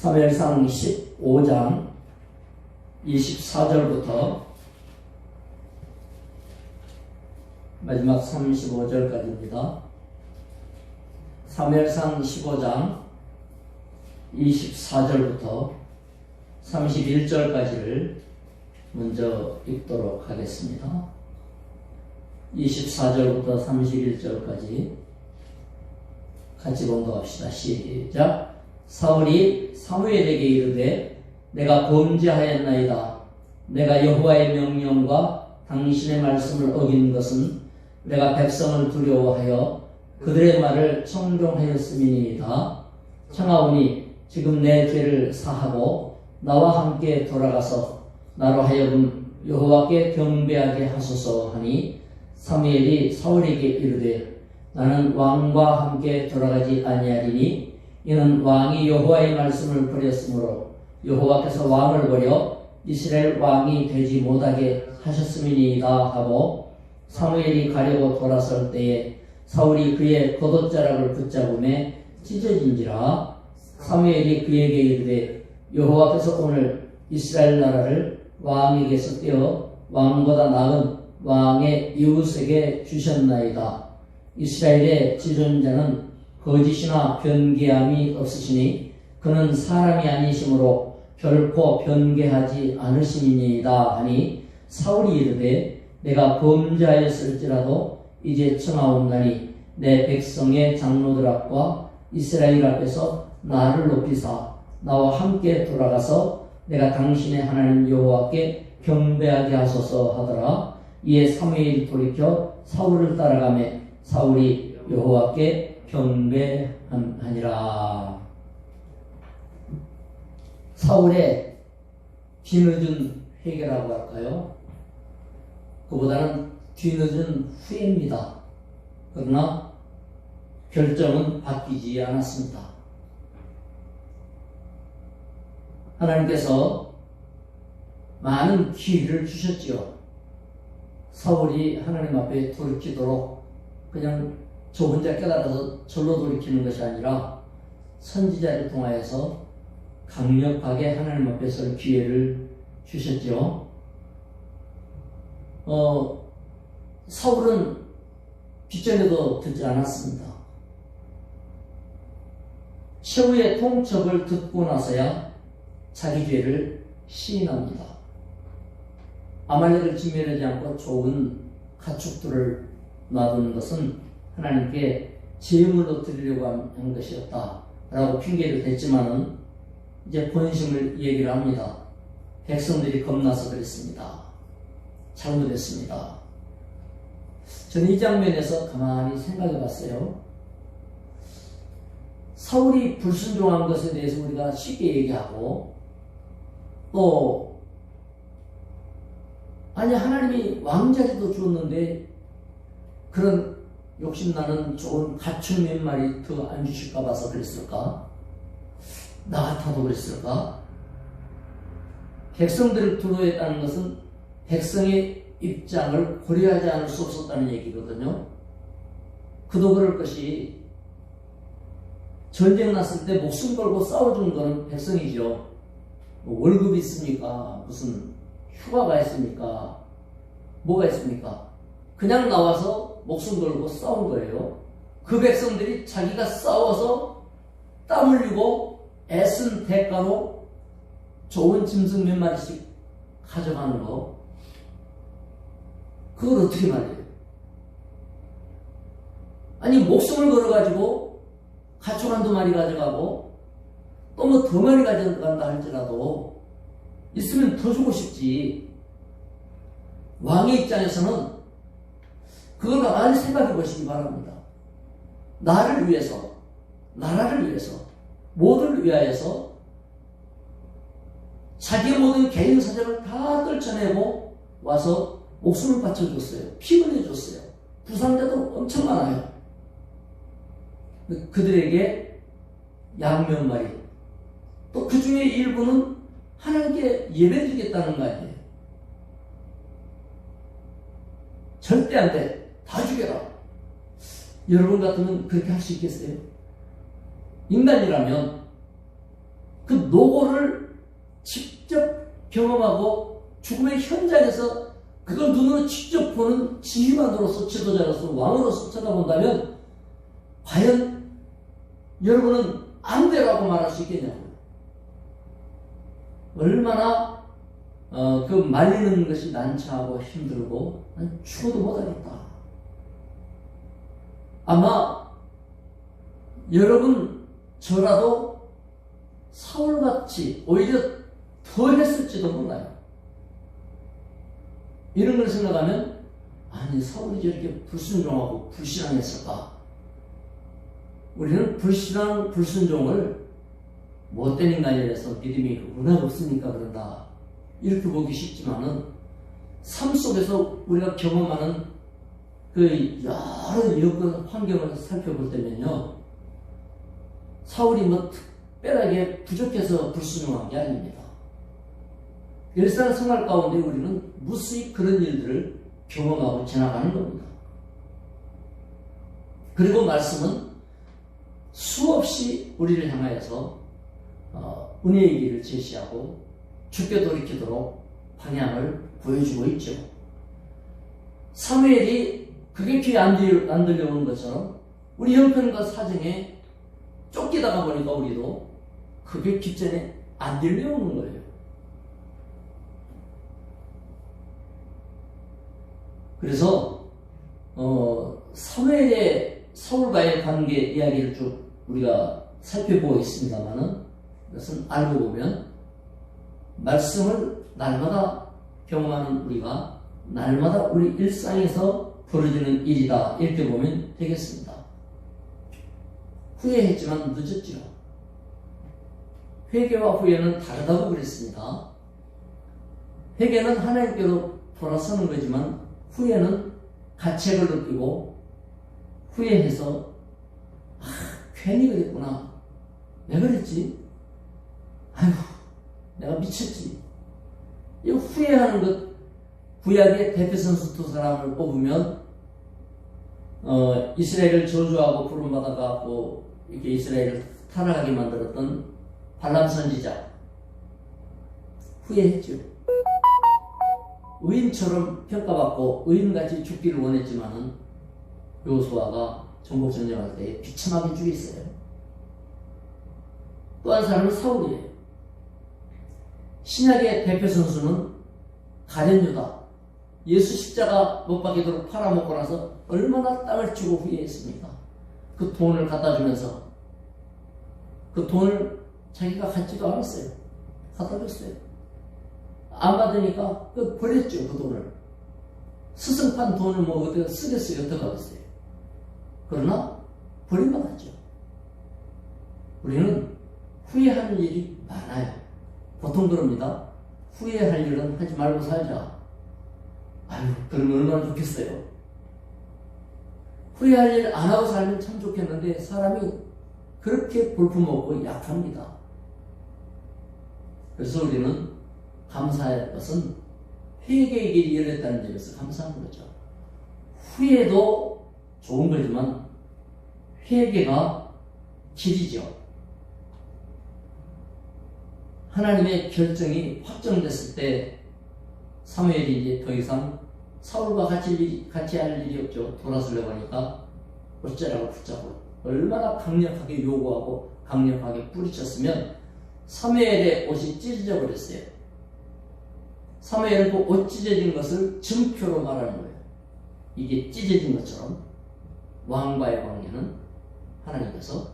사무엘상 15장 24절부터 마지막 35절까지입니다. 사무엘상 15장 24절부터 31절까지를 먼저 읽도록 하겠습니다. 24절부터 31절까지 같이 봉독합시다. 시작. 사울이 사무엘에게 이르되 내가 범죄하였나이다. 내가 여호와의 명령과 당신의 말씀을 어긴 것은 내가 백성을 두려워하여 그들의 말을 청종하였음이니이다. 청하오니 지금 내 죄를 사하고 나와 함께 돌아가서 나로 하여금 여호와께 경배하게 하소서 하니 사무엘이 사울에게 이르되 나는 왕과 함께 돌아가지 아니하리니 이는 왕이 여호와의 말씀을 버렸으므로 여호와께서 왕을 버려 이스라엘 왕이 되지 못하게 하셨음이니이다 하고 사무엘이 가려고 돌아설 때에 사울이 그의 겉옷자락을 붙잡음에 찢어진지라. 사무엘이 그에게 이르되 여호와께서 오늘 이스라엘 나라를 왕에게서 떼어 왕보다 나은 왕의 이웃에게 주셨나이다. 이스라엘의 지존자는 거짓이나 변개함이 없으시니 그는 사람이 아니시므로 결코 변개하지 않으심이니이다 하니 사울이 이르되 내가 범죄하였을지라도 이제 청하옵나니 내 백성의 장로들 앞과 이스라엘 앞에서 나를 높이사 나와 함께 돌아가서 내가 당신의 하나님 여호와께 경배하게 하소서 하더라. 이에 사무엘이 돌이켜 사울을 따라가매 사울이 여호와께 경배하니라. 사울의 뒤늦은 회개라고 할까요? 그보다는 뒤늦은 후회입니다. 그러나 결정은 바뀌지 않았습니다. 하나님께서 많은 기회를 주셨지요. 사울이 하나님 앞에 돌이키도록 그냥 저 혼자 깨달아서 절로 돌이키는 것이 아니라 선지자를 통하여서 강력하게 하나님 앞에 설 기회를 주셨죠. 사울은 뒷전에도 듣지 않았습니다. 최후의 통첩을 듣고 나서야 자기 죄를 시인합니다. 아말렉을 진멸하지 않고 좋은 가축들을 놔두는 것은 하나님께 제물로 드리려고 한 것이었다 라고 핑계를 댔지만은 이제 본심을 얘기를 합니다. 백성들이 겁나서 그랬습니다. 잘못했습니다. 저는 이 장면에서 가만히 생각해 봤어요. 사울이 불순종한 것에 대해서 우리가 쉽게 얘기하고 또 아니 하나님이 왕자리도 주었는데 그런 욕심나는 좋은 가축 몇 마리 더 안 주실까 봐서 그랬을까? 나 같아도 그랬을까? 백성들을 두려워했다는 것은 백성의 입장을 고려하지 않을 수 없었다는 얘기거든요. 그도 그럴 것이 전쟁 났을 때 목숨 걸고 싸워준 거는 백성이죠. 뭐 월급이 있습니까? 무슨 휴가가 있습니까? 뭐가 있습니까? 그냥 나와서 목숨 걸고 싸운 거예요. 그 백성들이 자기가 싸워서 땀 흘리고 애쓴 대가로 좋은 짐승 몇 마리씩 가져가는 거. 그걸 어떻게 말해요? 아니 목숨을 걸어가지고 가축 한두 마리 가져가고 또 뭐 더 많이 가져간다 할지라도 있으면 더 주고 싶지. 왕의 입장에서는 그걸 가만히 생각해 보시기 바랍니다. 나를 위해서, 나라를 위해서, 모두를 위하여서 자기의 모든 개인 사정을 다 떨쳐내고 와서 목숨을 바쳐줬어요. 피 흘려줬어요. 부상자도 엄청 많아요. 그들에게 양 몇 마리, 또 그 중에 일부는 하나님께 예배드리겠다는 거 아니에요. 절대 안 돼. 다 죽여라. 여러분 같으면 그렇게 할 수 있겠어요? 인간이라면 그 노고를 직접 경험하고 죽음의 현장에서 그걸 눈으로 직접 보는 지휘관으로서, 지도자로서, 왕으로서 쳐다본다면 과연 여러분은 안 되라고 말할 수 있겠냐고요. 얼마나 그 말리는 것이 난처하고 힘들고 난 죽어도 못하겠다. 아마 여러분 저라도 사울같이 오히려 더 했을지도 몰라요. 이런 걸 생각하면 아니 사울이 저렇게 불순종하고 불신앙했을까? 우리는 불신앙, 불순종을 못된 인간이라서 믿음이 워낙 없으니까 그런다 이렇게 보기 쉽지만은 삶 속에서 우리가 경험하는 그 여러 여건 환경을 살펴볼 때면요, 사울이 뭐 특별하게 부족해서 불순종한 게 아닙니다. 일상생활 가운데 우리는 무수히 그런 일들을 경험하고 지나가는 겁니다. 그리고 말씀은 수없이 우리를 향하여서 은혜의 길을 제시하고 죽게 돌이키도록 방향을 보여주고 있죠. 사무엘이 그게 귀에 안 들려오는 것처럼 우리 형편과 사정에 쫓기다가 보니까 우리도 그게 귓전에 안 들려오는 거예요. 그래서 사무엘의 사울과의 관계 이야기를 쭉 우리가 살펴보고 있습니다만은 이것은 알고 보면 말씀을 날마다 경험하는 우리가 날마다 우리 일상에서 벌어지는 일이다 이렇게 보면 되겠습니다. 후회했지만 늦었죠. 회개와 후회는 다르다고 그랬습니다. 회개는 하나님께로 돌아서는 거지만 후회는 가책을 느끼고 후회해서 괜히 그랬구나, 왜 그랬지, 아휴 내가 미쳤지. 이 후회하는 것, 구약의 대표 선수 두 사람을 뽑으면 이스라엘을 저주하고 부름받아가고 이렇게 이스라엘을 타락하게 만들었던 발람 선지자, 후회했죠. 의인처럼 평가받고 의인같이 죽기를 원했지만은 여호수아가 전국전쟁할 때 비참하게 죽였어요. 또 한 사람은 사울이에요. 신약의 대표 선수는 가룟 유다, 예수 십자가 못 박히도록 팔아먹고 나서 얼마나 땅을 치고 후회했습니까? 그 돈을 갖다 주면서 그 돈을 자기가 갖지도 않았어요. 갖다 줬어요. 안 받으니까 버렸죠. 그 돈을. 스승판 돈을 뭐 어떻게 쓰겠어요? 어떻게 하겠어요? 그러나 버림받았죠. 우리는 후회하는 일이 많아요. 보통 그럽니다. 후회할 일은 하지 말고 살자. 아유, 그러면 얼마나 좋겠어요. 후회할 일 안 하고 살면 참 좋겠는데 사람이 그렇게 볼품없고 약합니다. 그래서 우리는 감사할 것은 회개의 길이 열렸다는 점에서 감사하는 거죠. 후회도 좋은 거지만 회개가 길이죠. 하나님의 결정이 확정됐을 때 사무엘이 이제 더 이상 사울과 같이 할 일이 없죠. 돌아서려고 하니까 어쩌라고 붙잡고 얼마나 강력하게 요구하고 강력하게 뿌리쳤으면 사무엘의 옷이 찢어져 버렸어요. 사무엘은 그 옷 찢어진 것을 증표로 말하는 거예요. 이게 찢어진 것처럼 왕과의 관계는 하나님께서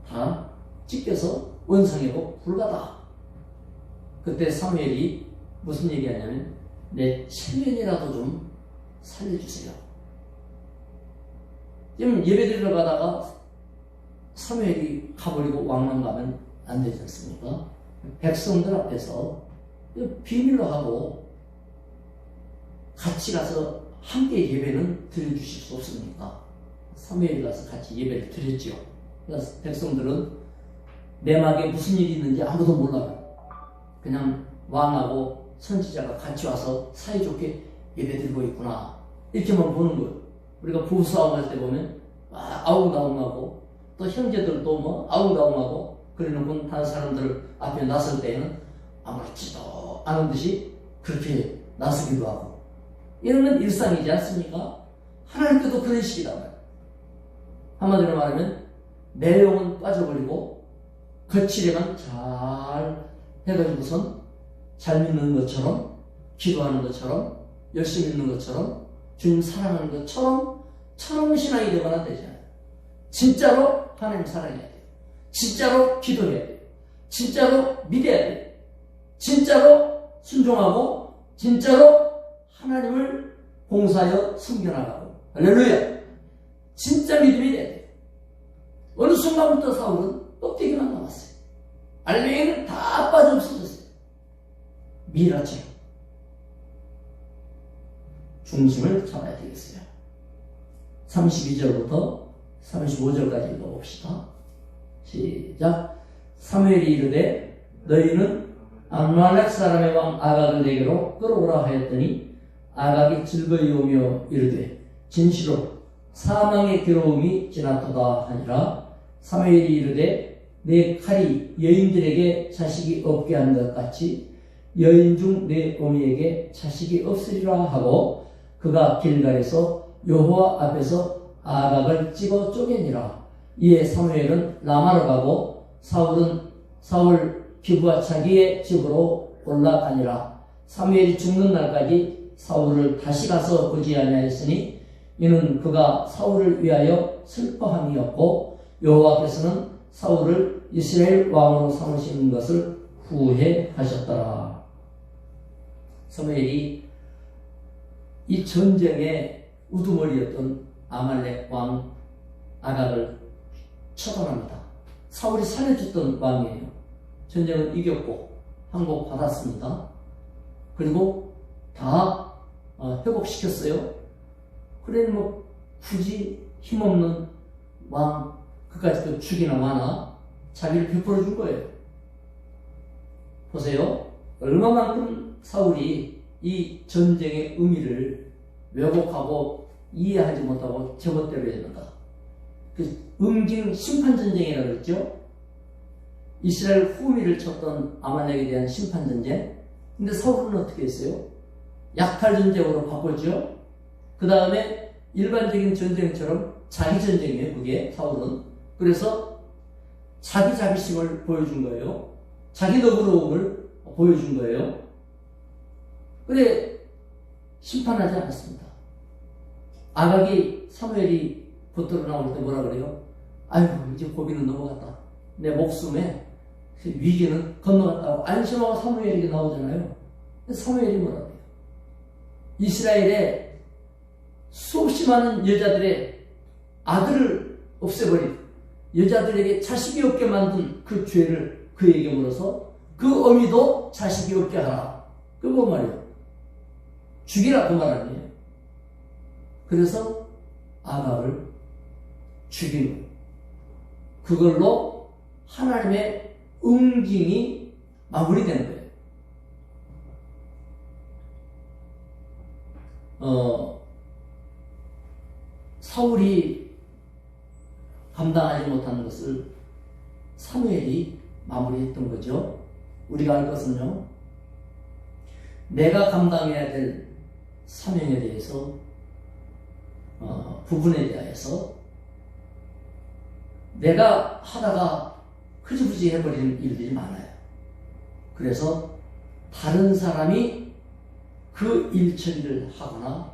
다 찢겨서 원상이고 불가다. 그때 사무엘이 무슨 얘기하냐면 내 체면이라도 좀 살려주세요. 지금 예배드리러 가다가 사무엘이 가버리고 왕만 가면 안 되지 않습니까? 백성들 앞에서 비밀로 하고 같이 가서 함께 예배는 드려주실 수 없습니까? 사무엘이 가서 같이 예배를 드렸죠. 그래서 백성들은 내막에 무슨 일이 있는지 아무도 몰라요. 그냥 왕하고 선지자가 같이 와서 사이좋게 예배드리고 있구나 이렇게만 보는 거예요. 우리가 부부싸움 할 때 보면 아웅다웅하고 또 형제들도 뭐 아웅다웅하고 그러는 다른 사람들 앞에 나설 때에는 아무렇지도 않은 듯이 그렇게 나서기도 하고, 이런 건 일상이지 않습니까? 하나님께도 그러시기란 말이에요. 한마디로 말하면 내용은 빠져버리고 거칠에만 잘 해가지고선 잘 믿는 것처럼, 기도하는 것처럼, 열심히 믿는 것처럼, 주님 사랑하는 것처럼 신앙이 되거나 되지 않아요. 진짜로 하나님 사랑해야 돼요. 진짜로 기도해야 돼요. 진짜로 믿어야 돼요. 진짜로 순종하고 진짜로 하나님을 봉사하여 섬겨나가고. 할렐루야. 진짜 믿음이 돼야 돼요. 어느 순간부터 사울은 껍데기만 남았어요. 알맹이는 다 빠져 없어졌어요. 미라처럼 중심을 잡아야 되겠어요. 32절부터 35절까지 읽어봅시다. 시작. 사무엘이 이르되 너희는 아말렉 사람의 왕 아각을 내게로 끌어오라 하였더니 아각이 즐거이 오며 이르되 진시로 사망의 괴로움이 지났도다 하니라. 사무엘이 이르되 내 칼이 여인들에게 자식이 없게 한 것 같이 여인 중 내 어미에게 자식이 없으리라 하고 그가 길갈에서 여호와 앞에서 아각을 찍어 쪼개니라. 이에 사무엘은 라마로 가고 사울 기브아 자기의 집으로 올라가니라. 사무엘이 죽는 날까지 사울을 다시 가서 보지 아니하였으니 이는 그가 사울을 위하여 슬퍼함이었고 여호와께서는 사울을 이스라엘 왕으로 삼으시는 것을 후회하셨더라. 사무엘이 이 전쟁의 우두머리였던 아말렉 왕 아각을 처단합니다. 사울이 살려줬던 왕이에요. 전쟁을 이겼고 항복받았습니다. 그리고 다 회복시켰어요. 그래 뭐 굳이 힘없는 왕 그까지 또 죽이나 마나 자기를 베풀어 준 거예요. 보세요. 얼마만큼 사울이 이 전쟁의 의미를 왜곡하고 이해하지 못하고 제멋대로 했는가. 그 응징 심판전쟁이라고 그랬죠. 이스라엘 후미를 쳤던 아말렉에 대한 심판전쟁. 근데 사울은 어떻게 했어요? 약탈전쟁으로 바꿨죠. 그 다음에 일반적인 전쟁처럼 자기 전쟁이에요. 그게 사울은. 그래서 자기 자비심을 보여준 거예요. 자기 너그러움을 보여준 거예요. 그래 심판하지 않았습니다. 아각이 사무엘이 붙들어 나올 때 뭐라 그래요? 아이고 이제 고비는 넘어갔다. 내 목숨에 위기는 건너갔다고 안심하고 사무엘에게 나오잖아요. 사무엘이 뭐라 그래요? 이스라엘의 수없이 많은 여자들의 아들을 없애버린 여자들에게 자식이 없게 만든 그 죄를 그에게 물어서 그 어미도 자식이 없게 하라. 그거 말이에요. 죽이라 그 말 아니에요. 그래서 아각을 죽인 거예요. 그걸로 하나님의 응징이 마무리되는 거예요. 사울이 감당하지 못하는 것을 사무엘이 마무리했던 거죠. 우리가 알 것은요, 내가 감당해야 될 사명에 대해서, 부분에 대해서 내가 하다가 흐지부지 해버리는 일들이 많아요. 그래서 다른 사람이 그 일 처리를 하거나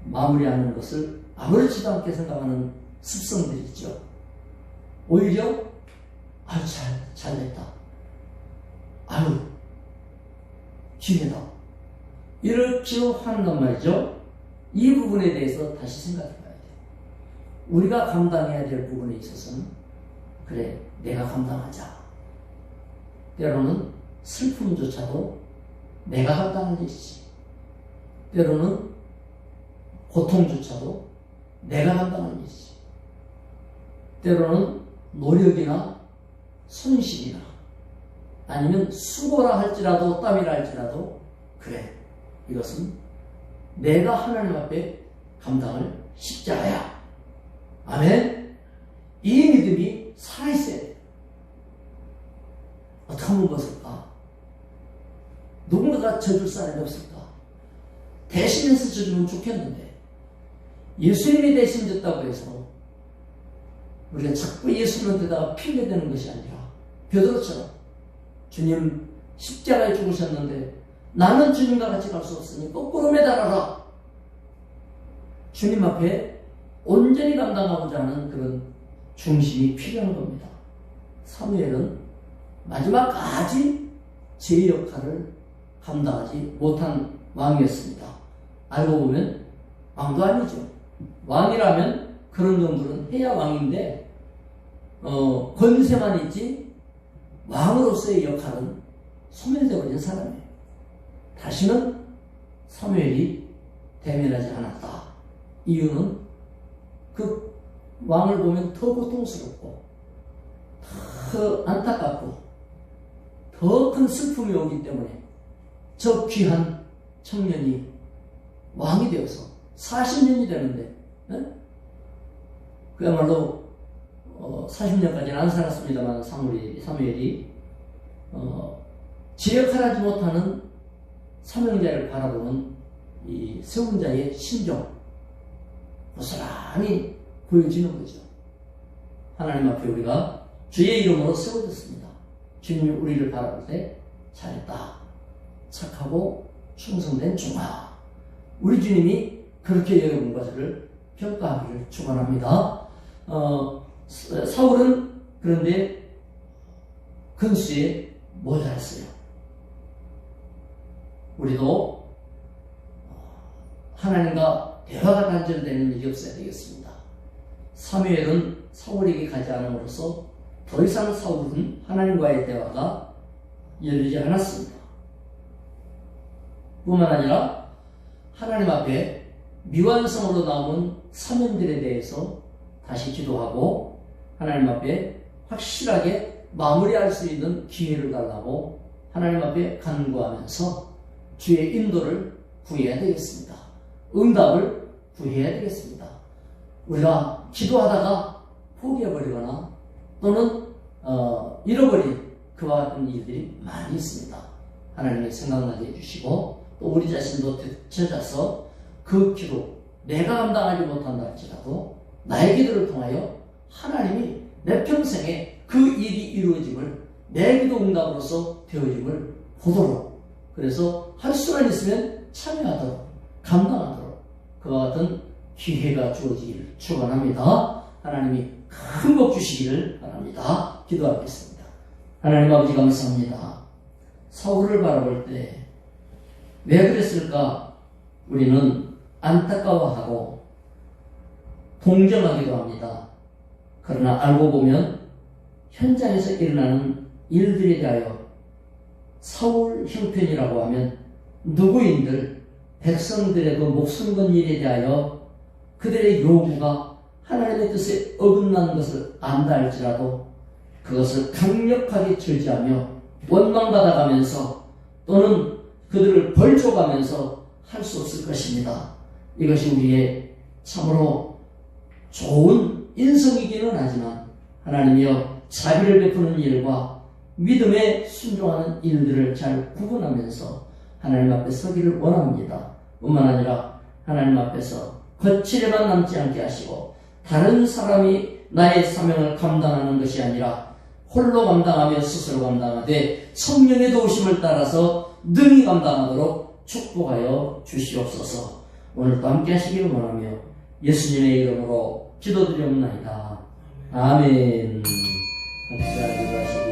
마무리하는 것을 아무렇지도 않게 생각하는 습성들이 있죠. 오히려 아유 잘됐다. 아유 기회다. 이렇게 하는 말이죠. 이 부분에 대해서 다시 생각해 봐야 돼요. 우리가 감당해야 될 부분에 있어서는 그래 내가 감당하자. 때로는 슬픔조차도 내가 감당할 일이지. 때로는 고통조차도 내가 감당할 일이지. 때로는 노력이나 손실이나 아니면 수고라 할지라도 땀이라 할지라도 그래 이것은 내가 하나님 앞에 감당을 십자가야. 아멘. 이 믿음이 살아있어야 돼. 어떻게 사무벗을까? 누군가가 져줄 사람이 없을까? 대신해서 져주면 좋겠는데 예수님이 대신 졌다고 해서 우리가 자꾸 예수님한테다가 피게 되는 것이 아니라 베드로처럼 주님 십자가에 죽으셨는데 나는 주님과 같이 갈 수 없으니 거꾸로 매달아라. 주님 앞에 온전히 감당하고자 하는 그런 중심이 필요한 겁니다. 사무엘은 마지막까지 제 역할을 감당하지 못한 왕이었습니다. 알고 보면 왕도 아니죠. 왕이라면 그런 정도는 해야 왕인데 권세만 있지 왕으로서의 역할은 소멸되어버린 사람이에요. 다시는 사무엘이 대면하지 않았다. 이유는 그 왕을 보면 더 고통스럽고 더 안타깝고 더 큰 슬픔이 오기 때문에 저 귀한 청년이 왕이 되어서 40년이 되는데 그야말로 40년까지는 안 살았습니다만 사무엘이 지역하지 못하는 사명자를 바라보는 이 세운 자의 심정 고스란히 보여지는 거죠. 하나님 앞에 우리가 주의 이름으로 세워졌습니다. 주님이 우리를 바라볼 때 잘했다. 착하고 충성된 종아. 우리 주님이 그렇게 여러분 것을 평가하기를 축원합니다. 사울은 그런데 근수에 모자랐어요. 우리도 하나님과 대화가 단절되는 일이 없어야 되겠습니다. 사무엘은 사울에게 가지 않음으로써 더 이상 사울은 하나님과의 대화가 열리지 않았습니다. 뿐만 아니라 하나님 앞에 미완성으로 남은 사명들에 대해서 다시 기도하고 하나님 앞에 확실하게 마무리할 수 있는 기회를 달라고 하나님 앞에 간구하면서 주의 인도를 구해야 되겠습니다. 응답을 구해야 되겠습니다. 우리가 기도하다가 포기해버리거나 또는 잃어버린 그와 같은 일들이 많이 있습니다. 하나님이 생각나게 해주시고 또 우리 자신도 되찾아서 그 기도 내가 감당하지 못한다 할지라도 나의 기도를 통하여 하나님이 내 평생에 그 일이 이루어짐을 내 기도 응답으로서 되어짐을 보도록 그래서 할 수만 있으면 참여하도록 감당하도록 그와 같은 기회가 주어지기를 축원합니다. 하나님이 큰 복 주시기를 바랍니다. 기도하겠습니다. 하나님 아버지 감사합니다. 사울을 바라볼 때 왜 그랬을까 우리는 안타까워하고 동정하기도 합니다. 그러나 알고 보면 현장에서 일어나는 일들에 대하여 사울 형편이라고 하면 누구인들 백성들의 그 목숨 건 일에 대하여 그들의 요구가 하나님의 뜻에 어긋난 것을 안다 할지라도 그것을 강력하게 저지하며 원망받아가면서 또는 그들을 벌초가면서 할 수 없을 것입니다. 이것이 우리의 참으로 좋은 인성이기는 하지만 하나님이여 자비를 베푸는 일과 믿음에 순종하는 일들을 잘 구분하면서 하나님 앞에 서기를 원합니다. 뿐만 아니라 하나님 앞에서 거칠에만 남지 않게 하시고 다른 사람이 나의 사명을 감당하는 것이 아니라 홀로 감당하며 스스로 감당하되 성령의 도우심을 따라서 능히 감당하도록 축복하여 주시옵소서. 오늘도 함께 하시기를 원하며 예수님의 이름으로 기도드리옵나이다. 아멘. 감사합니다.